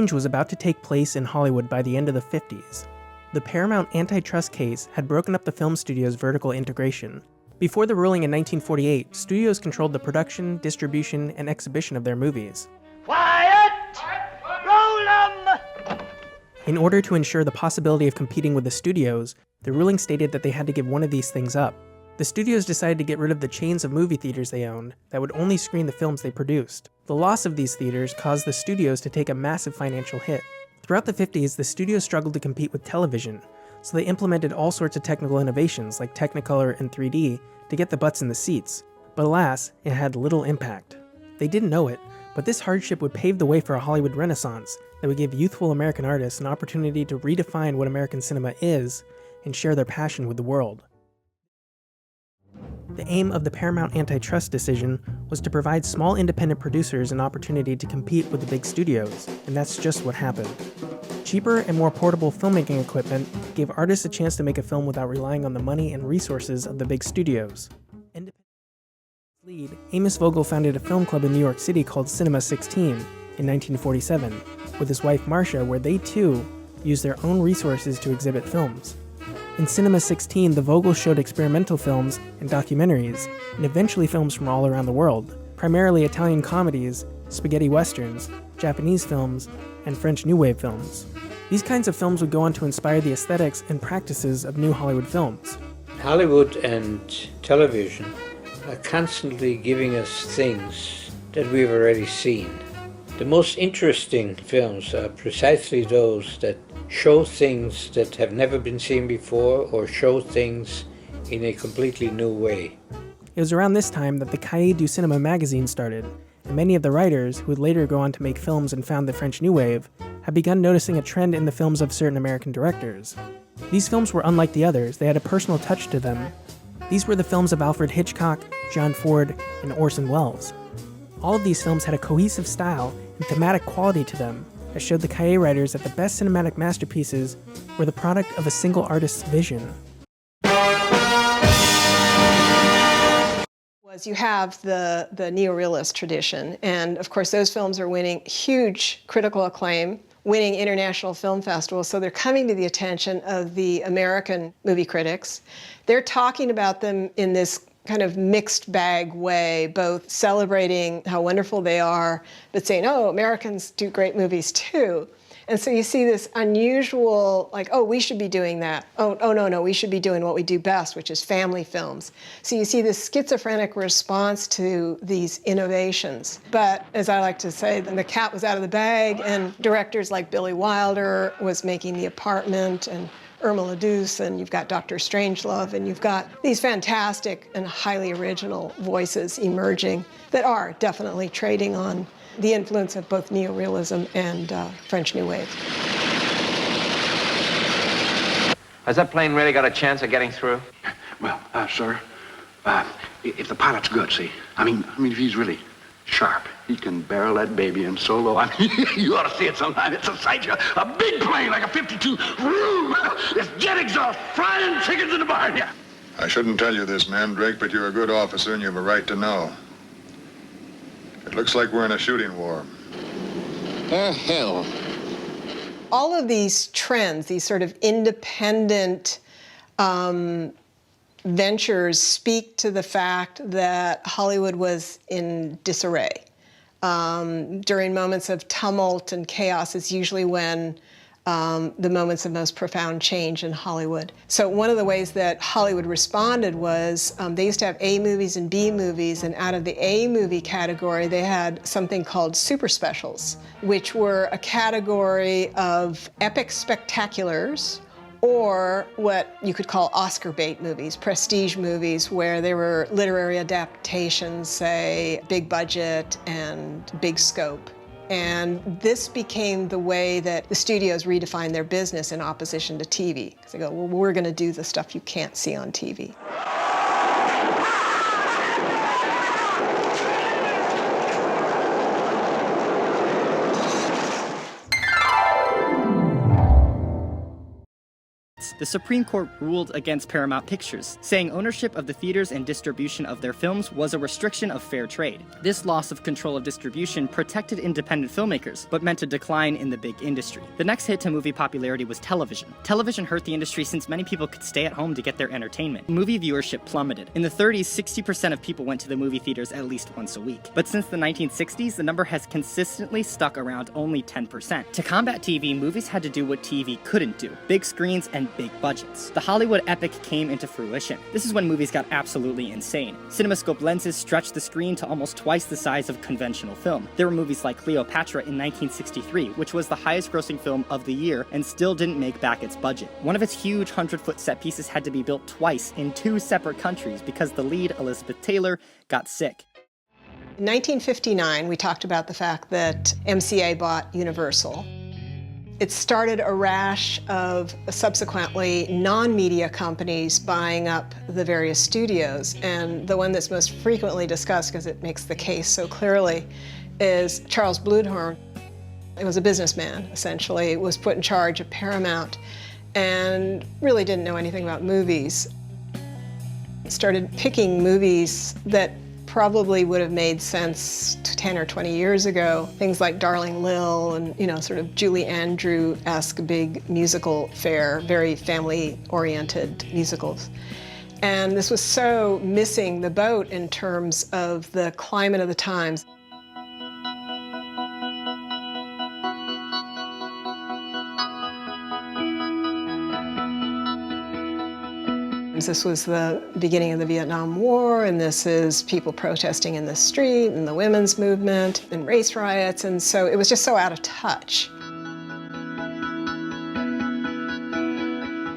change was about to take place in Hollywood by the end of the 50s. The Paramount antitrust case had broken up the film studio's vertical integration. Before the ruling in 1948, studios controlled the production, distribution, and exhibition of their movies. Quiet! Roll 'em! In order to ensure the possibility of competing with the studios, the ruling stated that they had to give one of these things up. The studios decided to get rid of the chains of movie theaters they owned that would only screen the films they produced. The loss of these theaters caused the studios to take a massive financial hit. Throughout the 50s, the studios struggled to compete with television, so they implemented all sorts of technical innovations like Technicolor and 3D to get the butts in the seats. But alas, it had little impact. They didn't know it, but this hardship would pave the way for a Hollywood renaissance that would give youthful American artists an opportunity to redefine what American cinema is and share their passion with the world. The aim of the Paramount antitrust decision was to provide small independent producers an opportunity to compete with the big studios, and that's just what happened. Cheaper and more portable filmmaking equipment gave artists a chance to make a film without relying on the money and resources of the big studios. Lead, Amos Vogel founded a film club in New York City called Cinema 16 in 1947, with his wife Marcia, where they too used their own resources to exhibit films. In Cinema 16, the Vogels showed experimental films and documentaries, and eventually films from all around the world, primarily Italian comedies, spaghetti westerns, Japanese films, and French New Wave films. These kinds of films would go on to inspire the aesthetics and practices of new Hollywood films. Hollywood and television are constantly giving us things that we've already seen. The most interesting films are precisely those that show things that have never been seen before or show things in a completely new way. It was around this time that the Cahiers du Cinéma magazine started, and many of the writers, who would later go on to make films and found the French New Wave, had begun noticing a trend in the films of certain American directors. These films were unlike the others, they had a personal touch to them. These were the films of Alfred Hitchcock, John Ford, and Orson Welles. All of these films had a cohesive style and thematic quality to them that showed the Cahiers writers that the best cinematic masterpieces were the product of a single artist's vision. You have the neorealist tradition, and of course those films are winning huge critical acclaim, winning international film festivals, so they're coming to the attention of the American movie critics. They're talking about them in this kind of mixed bag way, both celebrating how wonderful they are, but saying, oh, Americans do great movies too. And so you see this unusual, like, oh, we should be doing that. Oh, no, we should be doing what we do best, which is family films. So you see this schizophrenic response to these innovations. But as I like to say, then the cat was out of the bag, and directors like Billy Wilder was making The Apartment, and Irma La Douce, and you've got Dr. Strangelove, and you've got these fantastic and highly original voices emerging that are definitely trading on the influence of both neorealism and French New Wave. Has that plane really got a chance of getting through? Well, sir, if the pilot's good, see, I mean, if he's really sharp, he can barrel that baby in so low. I mean, you ought to see it sometime. It's a sight. A big plane like a 52. It's jet exhaust frying chickens in the barn. Yeah. I shouldn't tell you this, Mandrake, but you're a good officer and you have a right to know. It looks like we're in a shooting war. Hell. All of these trends, these sort of independent ventures, speak to the fact that Hollywood was in disarray. During moments of tumult and chaos is usually when the moments of most profound change in Hollywood. So one of the ways that Hollywood responded was they used to have A movies and B movies, and out of the A movie category, they had something called super specials, which were a category of epic spectaculars, or what you could call Oscar bait movies, prestige movies, where there were literary adaptations, say, big budget and big scope. And this became the way that the studios redefined their business in opposition to TV. Because they go, well, we're going to do the stuff you can't see on TV. the Supreme Court ruled against Paramount Pictures, saying ownership of the theaters and distribution of their films was a restriction of fair trade. This loss of control of distribution protected independent filmmakers, but meant a decline in the big industry. The next hit to movie popularity was television. Television hurt the industry since many people could stay at home to get their entertainment. Movie viewership plummeted. In the 30s, 60% of people went to the movie theaters at least once a week. But since the 1960s, the number has consistently stuck around only 10%. To combat TV, movies had to do what TV couldn't do: big screens and big budgets. The Hollywood epic came into fruition. This is when movies got absolutely insane. CinemaScope lenses stretched the screen to almost twice the size of conventional film. There were movies like Cleopatra in 1963, which was the highest grossing film of the year and still didn't make back its budget. One of its huge 100-foot set pieces had to be built twice in 2 separate countries because the lead, Elizabeth Taylor, got sick. In 1959, we talked about the fact that MCA bought Universal. It started a rash of subsequently non-media companies buying up the various studios, and the one that's most frequently discussed, because it makes the case so clearly, is Charles Bluhdorn. He was a businessman, essentially, was put in charge of Paramount and really didn't know anything about movies. He started picking movies that probably would have made sense 10 or 20 years ago. Things like Darling Lil and, sort of Julie Andrews-esque big musical fare, very family-oriented musicals. And this was so missing the boat in terms of the climate of the times. This was the beginning of the Vietnam War, and this is people protesting in the street, and the women's movement, and race riots, and so it was just so out of touch.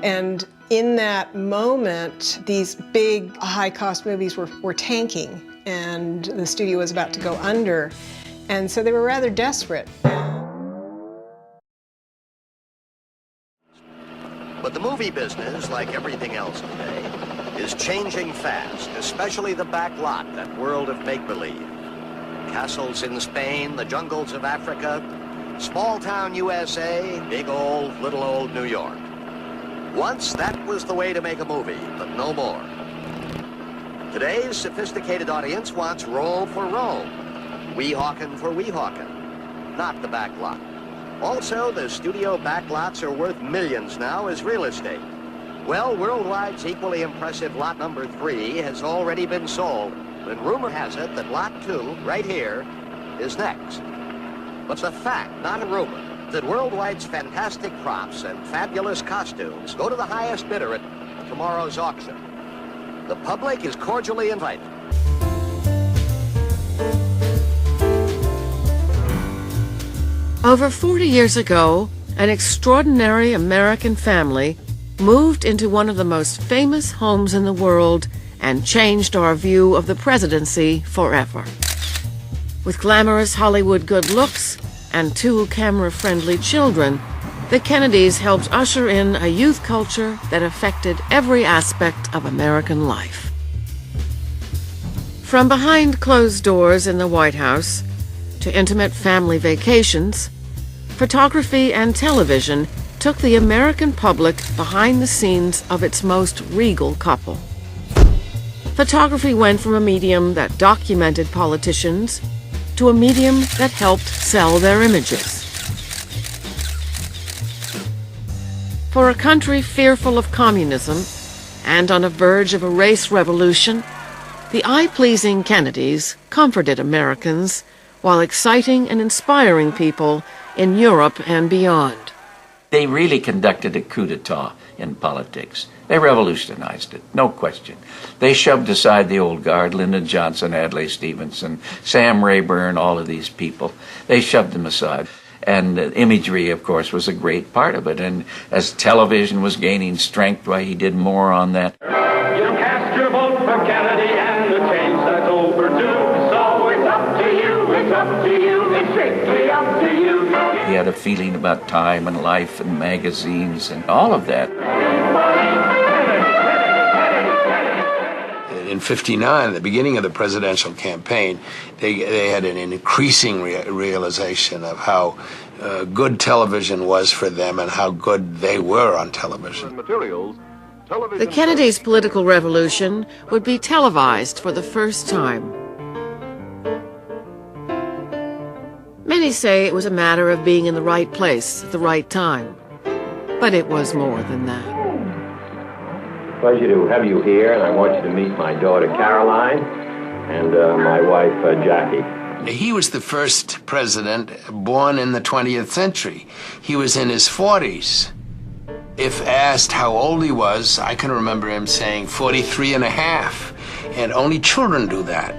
And in that moment, these big, high-cost movies were tanking, and the studio was about to go under, and so they were rather desperate. But the movie business, like everything else today, is changing fast, especially the back lot, that world of make-believe. Castles in Spain, the jungles of Africa, small-town USA, big old, little old New York. Once that was the way to make a movie, but no more. Today's sophisticated audience wants Roll for Rome, Weehawken for Weehawken, not the back lot. Also, the studio backlots are worth millions now as real estate. Well, Worldwide's equally impressive lot number 3 has already been sold, and rumor has it that lot 2, right here, is next. But it's a fact, not a rumor, that Worldwide's fantastic props and fabulous costumes go to the highest bidder at tomorrow's auction. The public is cordially invited. Over 40 years ago, an extraordinary American family moved into one of the most famous homes in the world and changed our view of the presidency forever. With glamorous Hollywood good looks and 2 camera-friendly children, the Kennedys helped usher in a youth culture that affected every aspect of American life. From behind closed doors in the White House to intimate family vacations, photography and television took the American public behind the scenes of its most regal couple. Photography went from a medium that documented politicians to a medium that helped sell their images. For a country fearful of communism and on the verge of a race revolution, the eye-pleasing Kennedys comforted Americans while exciting and inspiring people in Europe and beyond. They really conducted a coup d'etat in politics. They revolutionized it, no question. They shoved aside the old guard, Lyndon Johnson, Adlai Stevenson, Sam Rayburn, all of these people. They shoved them aside. And imagery, of course, was a great part of it. And as television was gaining strength, why he did more on that. You cast your vote for Kennedy and the change that's overdue. So it's up to you, it's up to you, it's strictly up to you. He had a feeling about time and life and magazines and all of that. In '59, the beginning of the presidential campaign, they had an increasing realization of how good television was for them and how good they were on television. The Kennedys' political revolution would be televised for the first time. Many say it was a matter of being in the right place at the right time. But it was more than that. Pleasure to have you here, and I want you to meet my daughter Caroline and my wife Jackie. He was the first president born in the 20th century. He was in his 40s. If asked how old he was, I can remember him saying 43 and a half, and only children do that.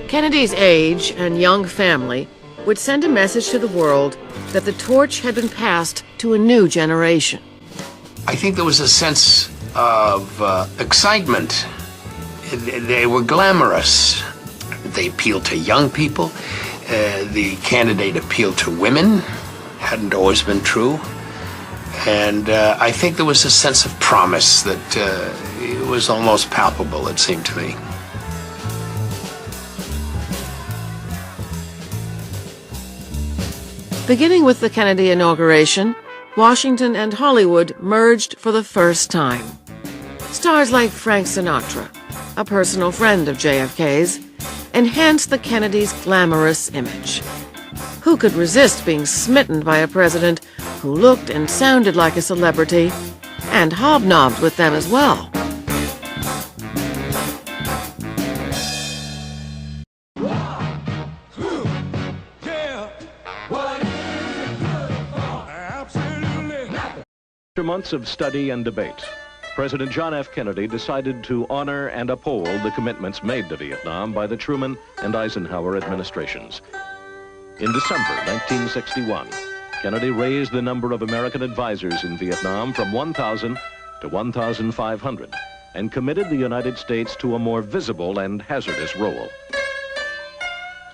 Kennedy's age and young family would send a message to the world that the torch had been passed to a new generation. I think there was a sense of excitement. They were glamorous. They appealed to young people. The candidate appealed to women. Hadn't always been true. And I think there was a sense of promise that it was almost palpable, it seemed to me. Beginning with the Kennedy inauguration, Washington and Hollywood merged for the first time. Stars like Frank Sinatra, a personal friend of JFK's, enhanced the Kennedys' glamorous image. Who could resist being smitten by a president who looked and sounded like a celebrity and hobnobbed with them as well? After months of study and debate, President John F. Kennedy decided to honor and uphold the commitments made to Vietnam by the Truman and Eisenhower administrations. In December 1961, Kennedy raised the number of American advisors in Vietnam from 1,000 to 1,500 and committed the United States to a more visible and hazardous role.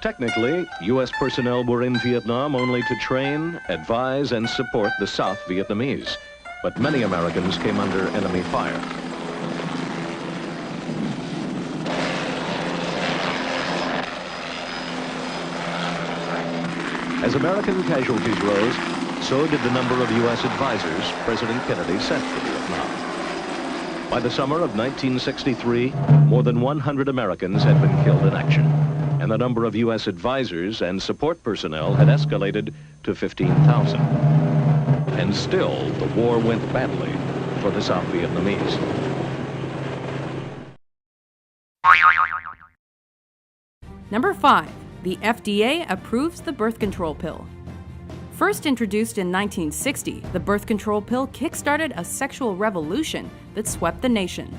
Technically, U.S. personnel were in Vietnam only to train, advise, and support the South Vietnamese, but many Americans came under enemy fire. As American casualties rose, so did the number of U.S. advisors President Kennedy sent to Vietnam. By the summer of 1963, more than 100 Americans had been killed in action, and the number of U.S. advisors and support personnel had escalated to 15,000. And still, the war went badly for the South Vietnamese. Number 5. The FDA approves the birth control pill. First introduced in 1960, the birth control pill kick-started a sexual revolution that swept the nation.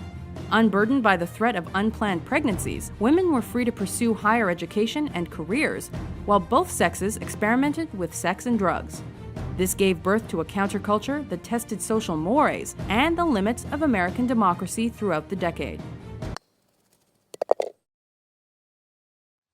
Unburdened by the threat of unplanned pregnancies, women were free to pursue higher education and careers, while both sexes experimented with sex and drugs. This gave birth to a counterculture that tested social mores and the limits of American democracy throughout the decade.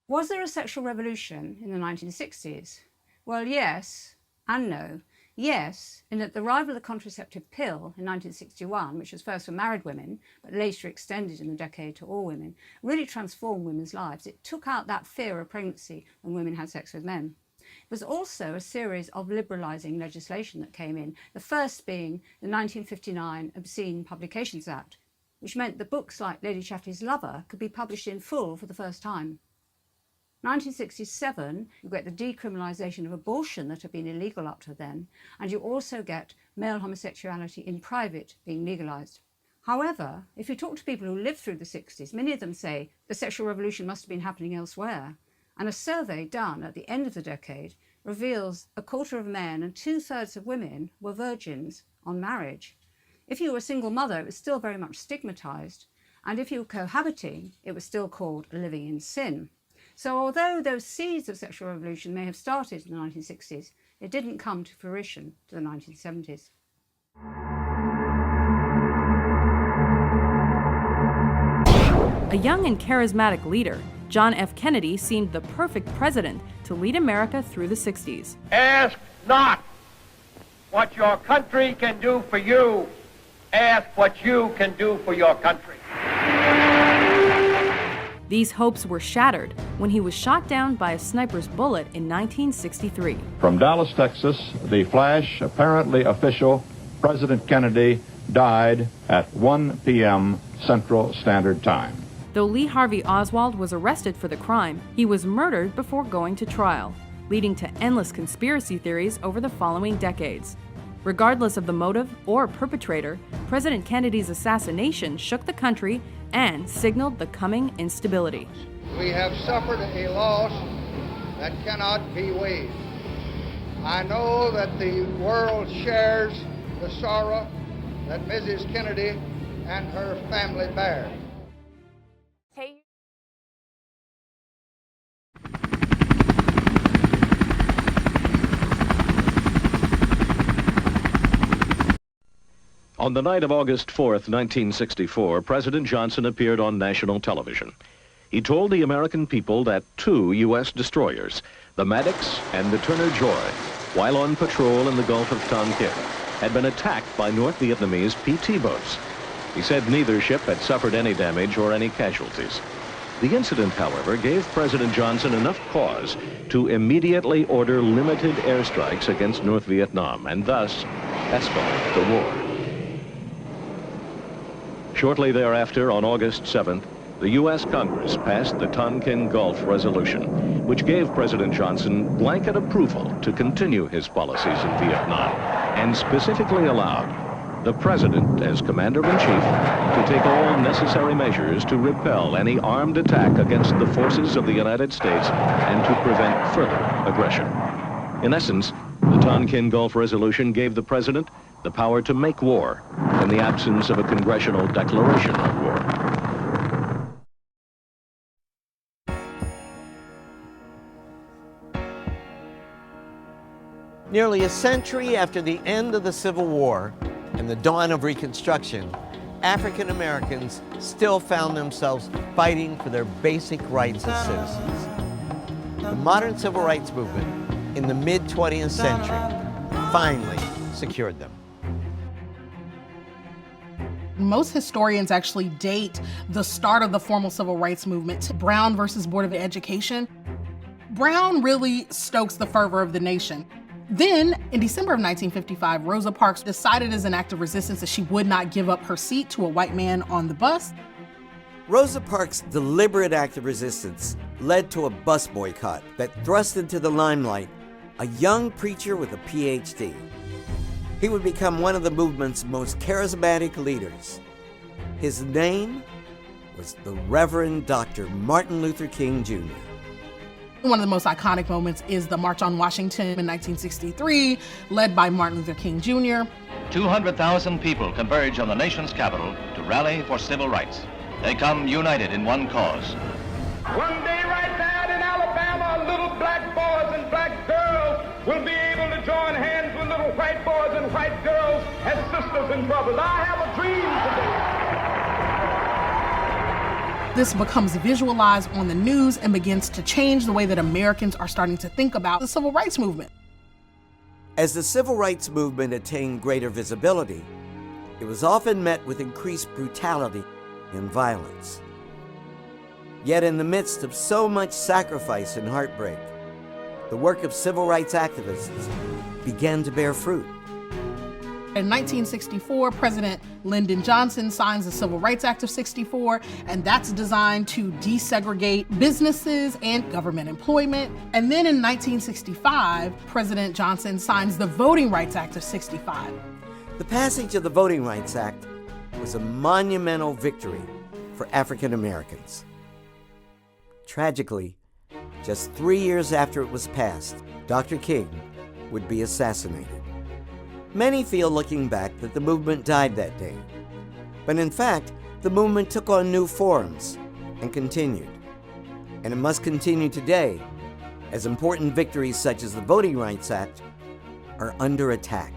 Was there a sexual revolution in the 1960s? Well, yes and no. Yes, in that the arrival of the contraceptive pill in 1961, which was first for married women, but later extended in the decade to all women, really transformed women's lives. It took out that fear of pregnancy when women had sex with men. It was also a series of liberalising legislation that came in, the first being the 1959 Obscene Publications Act, which meant that books like Lady Chatterley's Lover could be published in full for the first time. 1967, you get the decriminalisation of abortion that had been illegal up to then, and you also get male homosexuality in private being legalised. However, if you talk to people who lived through the 60s, many of them say the sexual revolution must have been happening elsewhere. And a survey done at the end of the decade reveals a quarter of men and 2/3 of women were virgins on marriage. If you were a single mother, it was still very much stigmatised, and if you were cohabiting, it was still called living in sin. So although those seeds of sexual revolution may have started in the 1960s, it didn't come to fruition to the 1970s. A young and charismatic leader, John F. Kennedy seemed the perfect president to lead America through the 60s. Ask not what your country can do for you. Ask what you can do for your country. These hopes were shattered when he was shot down by a sniper's bullet in 1963. From Dallas, Texas, the flash, apparently official, President Kennedy died at 1 p.m. Central Standard Time. Though Lee Harvey Oswald was arrested for the crime, he was murdered before going to trial, leading to endless conspiracy theories over the following decades. Regardless of the motive or perpetrator, President Kennedy's assassination shook the country and signaled the coming instability. We have suffered a loss that cannot be waived. I know that the world shares the sorrow that Mrs. Kennedy and her family bear. On the night of August 4th, 1964, President Johnson appeared on national television. He told the American people that 2 U.S. destroyers, the Maddox and the Turner Joy, while on patrol in the Gulf of Tonkin, had been attacked by North Vietnamese PT boats. He said neither ship had suffered any damage or any casualties. The incident, however, gave President Johnson enough cause to immediately order limited airstrikes against North Vietnam and thus escalate the war. Shortly thereafter, on August 7th, the U.S. Congress passed the Tonkin Gulf Resolution, which gave President Johnson blanket approval to continue his policies in Vietnam, and specifically allowed the President, as Commander-in-Chief, to take all necessary measures to repel any armed attack against the forces of the United States and to prevent further aggression. In essence, the Tonkin Gulf Resolution gave the President the power to make war in the absence of a congressional declaration of war. Nearly a century after the end of the Civil War and the dawn of Reconstruction, African Americans still found themselves fighting for their basic rights as citizens. The modern civil rights movement in the mid-20th century finally secured them. Most historians actually date the start of the formal civil rights movement to Brown versus Board of Education. Brown really stokes the fervor of the nation. Then, in December of 1955, Rosa Parks decided as an act of resistance that she would not give up her seat to a white man on the bus. Rosa Parks' deliberate act of resistance led to a bus boycott that thrust into the limelight a young preacher with a PhD. He would become one of the movement's most charismatic leaders. His name was the Reverend Dr. Martin Luther King Jr. One of the most iconic moments is the March on Washington in 1963, led by Martin Luther King Jr. 200,000 people converge on the nation's capital to rally for civil rights. They come united in one cause. One day right now in Alabama, little black boys and black girls will be able to join hands with little white boys and white girls as sisters and brothers. I have a dream today. This becomes visualized on the news and begins to change the way that Americans are starting to think about the civil rights movement. As the civil rights movement attained greater visibility, it was often met with increased brutality and violence. Yet in the midst of so much sacrifice and heartbreak, the work of civil rights activists began to bear fruit. In 1964, President Lyndon Johnson signs the Civil Rights Act of '64, and that's designed to desegregate businesses and government employment. And then in 1965, President Johnson signs the Voting Rights Act of '65. The passage of the Voting Rights Act was a monumental victory for African Americans. Tragically, just 3 years after it was passed, Dr. King would be assassinated. Many feel, looking back, that the movement died that day. But in fact, the movement took on new forms and continued. And it must continue today, as important victories such as the Voting Rights Act are under attack.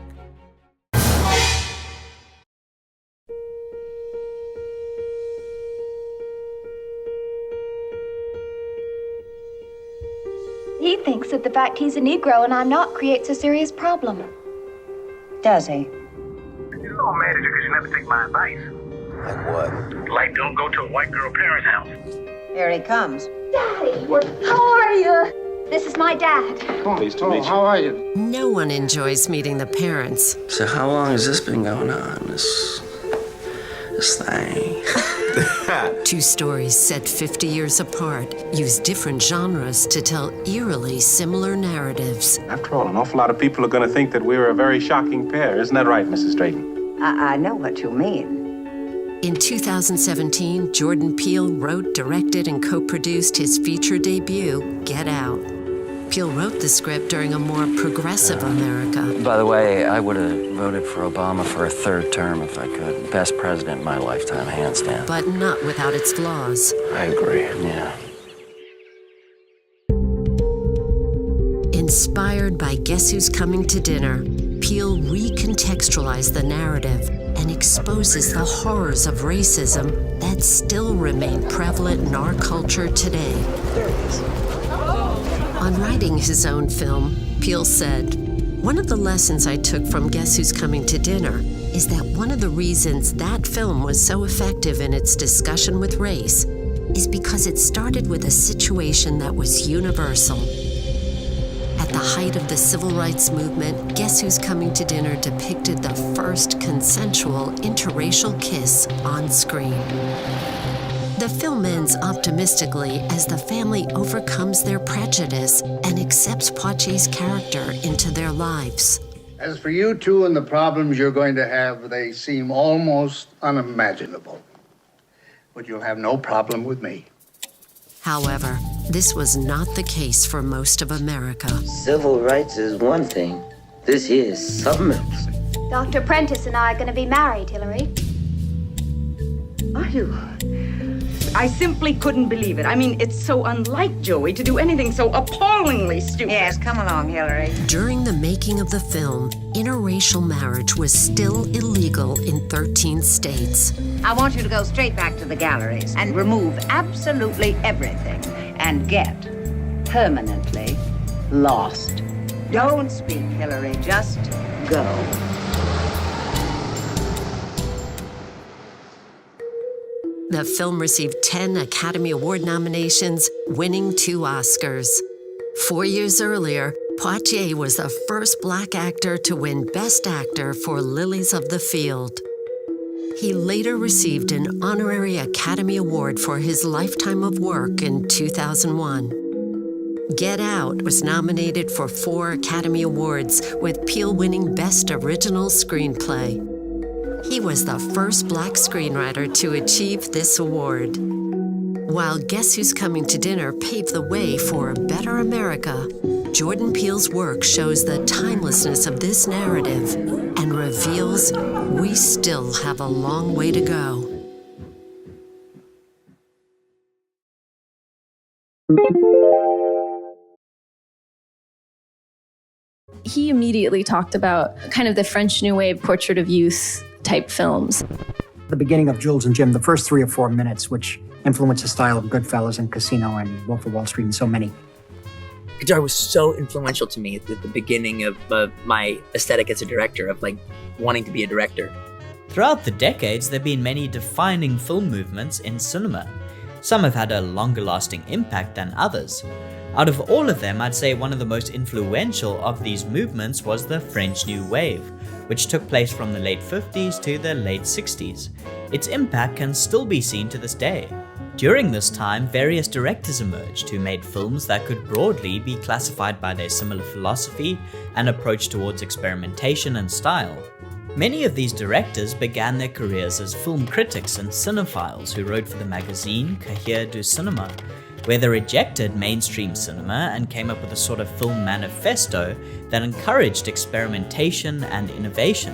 He thinks that the fact he's a Negro and I'm not creates a serious problem. Does he? You're all mad at you because you never take my advice. Like what? Like don't go to a white girl parent's house. Here he comes. Daddy, how are you? This is my dad. Pleased to meet you. How are you? No one enjoys meeting the parents. So how long has this been going on, this thing? Two stories set 50 years apart use different genres to tell eerily similar narratives. After all, an awful lot of people are going to think that we're a very shocking pair. Isn't that right, Mrs. Drayton? I know what you mean. In 2017, Jordan Peele wrote, directed, and co-produced his feature debut, Get Out. Peele wrote the script during a more progressive America. By the way, I would have voted for Obama for a third term if I could. Best president in my lifetime, hands down. But not without its flaws. I agree, yeah. Inspired by Guess Who's Coming to Dinner, Peele recontextualized the narrative and exposes the horrors of racism that still remain prevalent in our culture today. There it is. On writing his own film, Peele said, "One of the lessons I took from Guess Who's Coming to Dinner is that one of the reasons that film was so effective in its discussion with race is because it started with a situation that was universal." At the height of the civil rights movement, Guess Who's Coming to Dinner depicted the first consensual interracial kiss on screen. The film ends optimistically as the family overcomes their prejudice and accepts Poitier's character into their lives. As for you two and the problems you're going to have, they seem almost unimaginable. But you'll have no problem with me. However, this was not the case for most of America. Civil rights is one thing. This here is something else. Dr. Prentice and I are going to be married, Hillary. Are you? I simply couldn't believe it. I mean, it's so unlike Joey to do anything so appallingly stupid. Yes, come along, Hillary. During the making of the film, interracial marriage was still illegal in 13 states. I want you to go straight back to the galleries and remove absolutely everything and get permanently lost. Don't speak, Hillary. Just go. The film received 10 Academy Award nominations, winning 2 Oscars. 4 years earlier, Poitier was the first Black actor to win Best Actor for Lilies of the Field. He later received an honorary Academy Award for his lifetime of work in 2001. Get Out was nominated for 4 Academy Awards, with Peele winning Best Original Screenplay. He was the first Black screenwriter to achieve this award. While Guess Who's Coming to Dinner paved the way for a better America, Jordan Peele's work shows the timelessness of this narrative and reveals we still have a long way to go. He immediately talked about kind of the French New Wave portrait of youth type films. The beginning of Jules and Jim, the first 3 or 4 minutes, which influenced the style of Goodfellas and Casino and Wolf of Wall Street and so many. Godard was so influential to me at the beginning of my aesthetic as a director, of like wanting to be a director. Throughout the decades, there have been many defining film movements in cinema. Some have had a longer lasting impact than others. Out of all of them, I'd say one of the most influential of these movements was the French New Wave, which took place from the late 50s to the late 60s. Its impact can still be seen to this day. During this time, various directors emerged who made films that could broadly be classified by their similar philosophy and approach towards experimentation and style. Many of these directors began their careers as film critics and cinephiles who wrote for the magazine Cahiers du Cinéma, where they rejected mainstream cinema and came up with a sort of film manifesto that encouraged experimentation and innovation.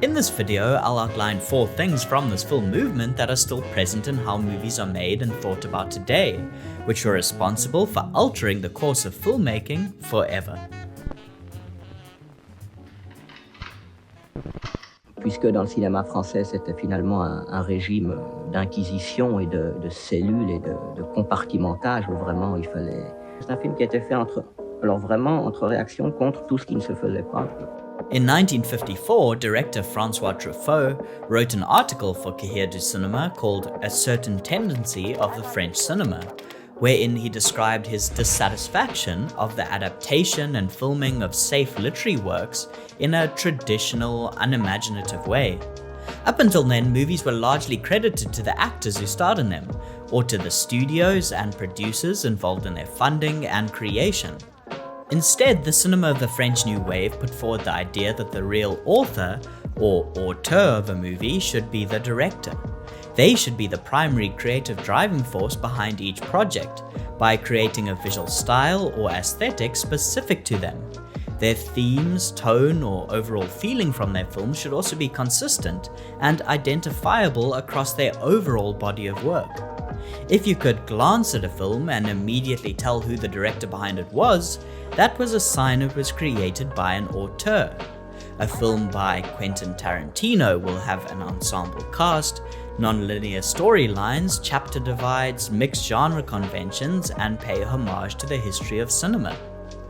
In this video, I'll outline 4 things from this film movement that are still present in how movies are made and thought about today, which were responsible for altering the course of filmmaking forever. Puisque dans le cinéma français, c'était finalement un régime d'inquisition et de cellules et de compartimentage, où vraiment il fallait... C'est un film qui a été fait entre réaction contre tout ce qui ne se faisait pas. In 1954, director Francois Truffaut wrote an article for Cahiers du Cinéma called A Certain Tendency of the French Cinema, wherein he described his dissatisfaction of the adaptation and filming of safe literary works in a traditional, unimaginative way. Up until then, movies were largely credited to the actors who starred in them, or to the studios and producers involved in their funding and creation. Instead, the cinema of the French New Wave put forward the idea that the real author, or auteur of a movie, should be the director. They should be the primary creative driving force behind each project, by creating a visual style or aesthetic specific to them. Their themes, tone, or overall feeling from their films should also be consistent and identifiable across their overall body of work. If you could glance at a film and immediately tell who the director behind it was, that was a sign it was created by an auteur. A film by Quentin Tarantino will have an ensemble cast, non-linear storylines, chapter divides, mixed genre conventions, and pay homage to the history of cinema.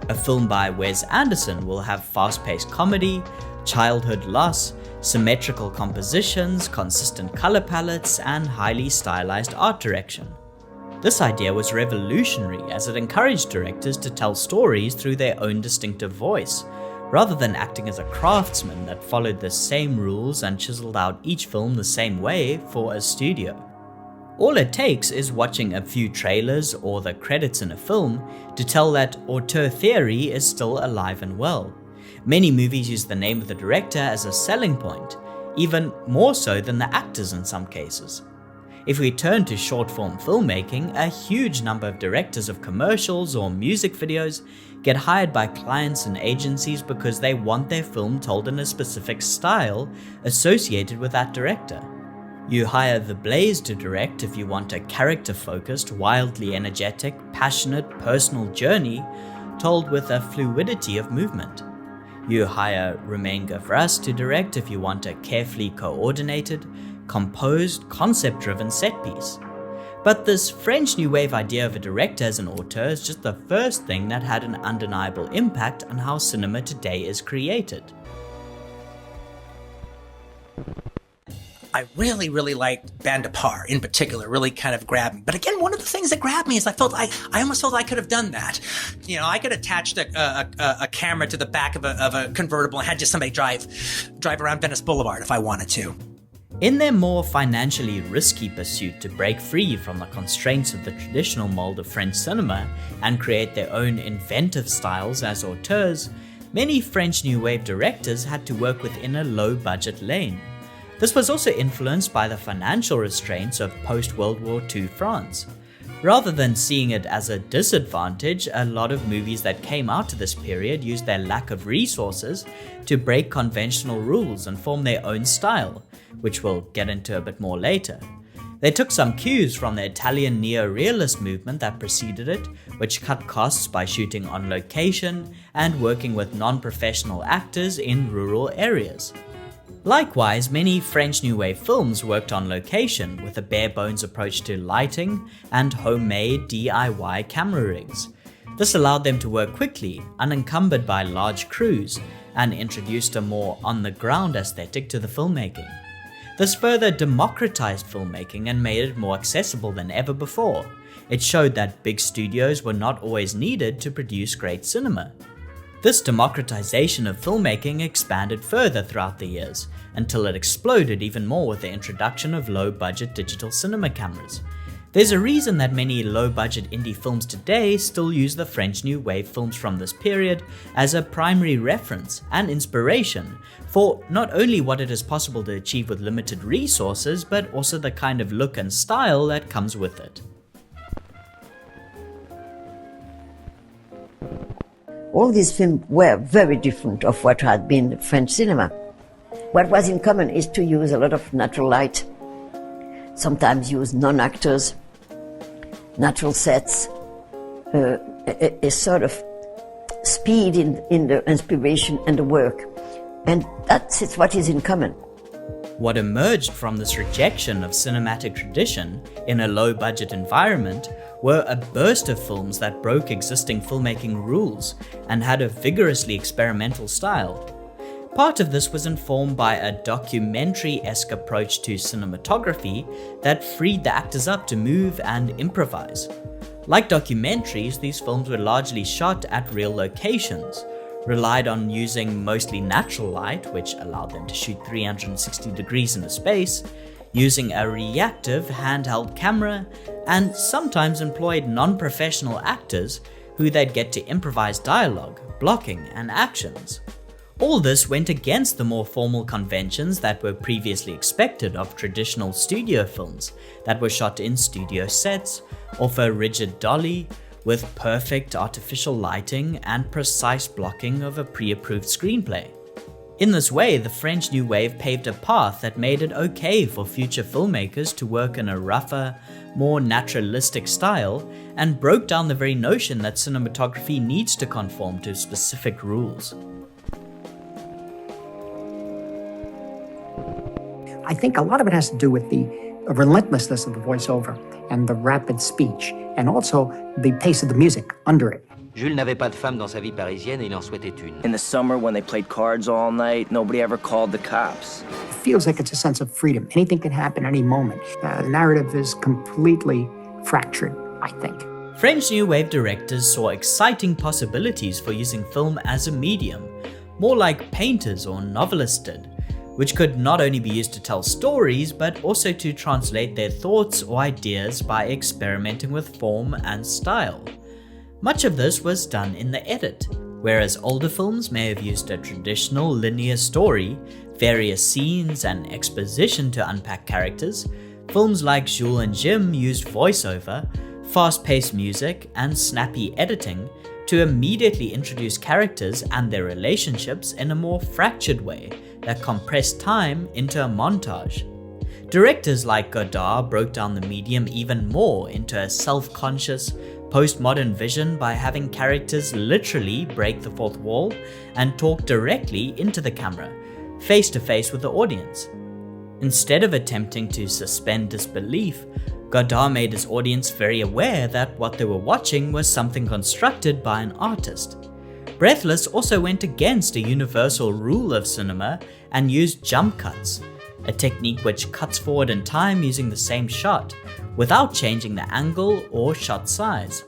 A film by Wes Anderson will have fast-paced comedy, childhood loss, symmetrical compositions, consistent color palettes, and highly stylized art direction. This idea was revolutionary as it encouraged directors to tell stories through their own distinctive voice, rather than acting as a craftsman that followed the same rules and chiseled out each film the same way for a studio. All it takes is watching a few trailers or the credits in a film to tell that auteur theory is still alive and well. Many movies use the name of the director as a selling point, even more so than the actors in some cases. If we turn to short-form filmmaking, a huge number of directors of commercials or music videos get hired by clients and agencies because they want their film told in a specific style associated with that director. You hire The Blaze to direct if you want a character-focused, wildly energetic, passionate, personal journey told with a fluidity of movement. You hire Romain Gavras to direct if you want a carefully coordinated, composed, concept-driven set piece. But this French New Wave idea of a director as an auteur is just the first thing that had an undeniable impact on how cinema today is created. I really liked Band Apart in particular, really kind of grabbed me. But again, one of the things that grabbed me is I almost felt I could have done that. You know, I could attach a camera to the back of a convertible and had just somebody drive around Venice Boulevard if I wanted to. In their more financially risky pursuit to break free from the constraints of the traditional mold of French cinema and create their own inventive styles as auteurs, many French New Wave directors had to work within a low-budget lane. This was also influenced by the financial restraints of post-World War II France. Rather than seeing it as a disadvantage, a lot of movies that came out of this period used their lack of resources to break conventional rules and form their own style, which we'll get into a bit more later. They took some cues from the Italian neo-realist movement that preceded it, which cut costs by shooting on location and working with non-professional actors in rural areas. Likewise, many French New Wave films worked on location with a bare-bones approach to lighting and homemade DIY camera rigs. This allowed them to work quickly, unencumbered by large crews, and introduced a more on-the-ground aesthetic to the filmmaking. This further democratized filmmaking and made it more accessible than ever before. It showed that big studios were not always needed to produce great cinema. This democratization of filmmaking expanded further throughout the years, until it exploded even more with the introduction of low-budget digital cinema cameras. There's a reason that many low-budget indie films today still use the French New Wave films from this period as a primary reference and inspiration for not only what it is possible to achieve with limited resources, but also the kind of look and style that comes with it. All these films were very different of what had been French cinema. What was in common is to use a lot of natural light, sometimes use non-actors, natural sets, a sort of speed in the inspiration and the work. And that's what is in common. What emerged from this rejection of cinematic tradition in a low-budget environment were a burst of films that broke existing filmmaking rules and had a vigorously experimental style. Part of this was informed by a documentary-esque approach to cinematography that freed the actors up to move and improvise. Like documentaries, these films were largely shot at real locations, relied on using mostly natural light, which allowed them to shoot 360 degrees into space, using a reactive handheld camera, and sometimes employed non-professional actors who they'd get to improvise dialogue, blocking, and actions. All this went against the more formal conventions that were previously expected of traditional studio films that were shot in studio sets, off a rigid dolly, with perfect artificial lighting and precise blocking of a pre-approved screenplay. In this way, the French New Wave paved a path that made it okay for future filmmakers to work in a rougher, more naturalistic style, and broke down the very notion that cinematography needs to conform to specific rules. I think a lot of it has to do with the relentlessness of the voiceover and the rapid speech, and also the pace of the music under it. Jules n'avait pas de femme dans sa vie parisienne et il en souhaitait une. In the summer, when they played cards all night, nobody ever called the cops. It feels like it's a sense of freedom. Anything can happen any moment. The narrative is completely fractured, I think. French New Wave directors saw exciting possibilities for using film as a medium, more like painters or novelists did, which could not only be used to tell stories, but also to translate their thoughts or ideas by experimenting with form and style. Much of this was done in the edit, whereas older films may have used a traditional linear story, various scenes, and exposition to unpack characters. Films like Jules and Jim used voiceover, fast-paced music, and snappy editing to immediately introduce characters and their relationships in a more fractured way that compressed time into a montage. Directors like Godard broke down the medium even more into a self-conscious, postmodern vision by having characters literally break the fourth wall and talk directly into the camera, face to face with the audience. Instead of attempting to suspend disbelief, Godard made his audience very aware that what they were watching was something constructed by an artist. Breathless also went against a universal rule of cinema and used jump cuts, a technique which cuts forward in time using the same shot, without changing the angle or shot size.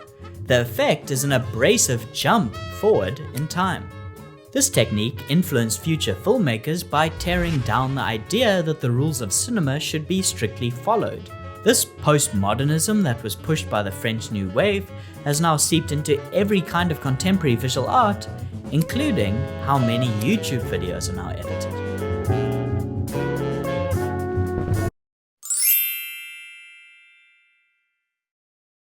The effect is an abrasive jump forward in time. This technique influenced future filmmakers by tearing down the idea that the rules of cinema should be strictly followed. This postmodernism that was pushed by the French New Wave has now seeped into every kind of contemporary visual art, including how many YouTube videos are now edited.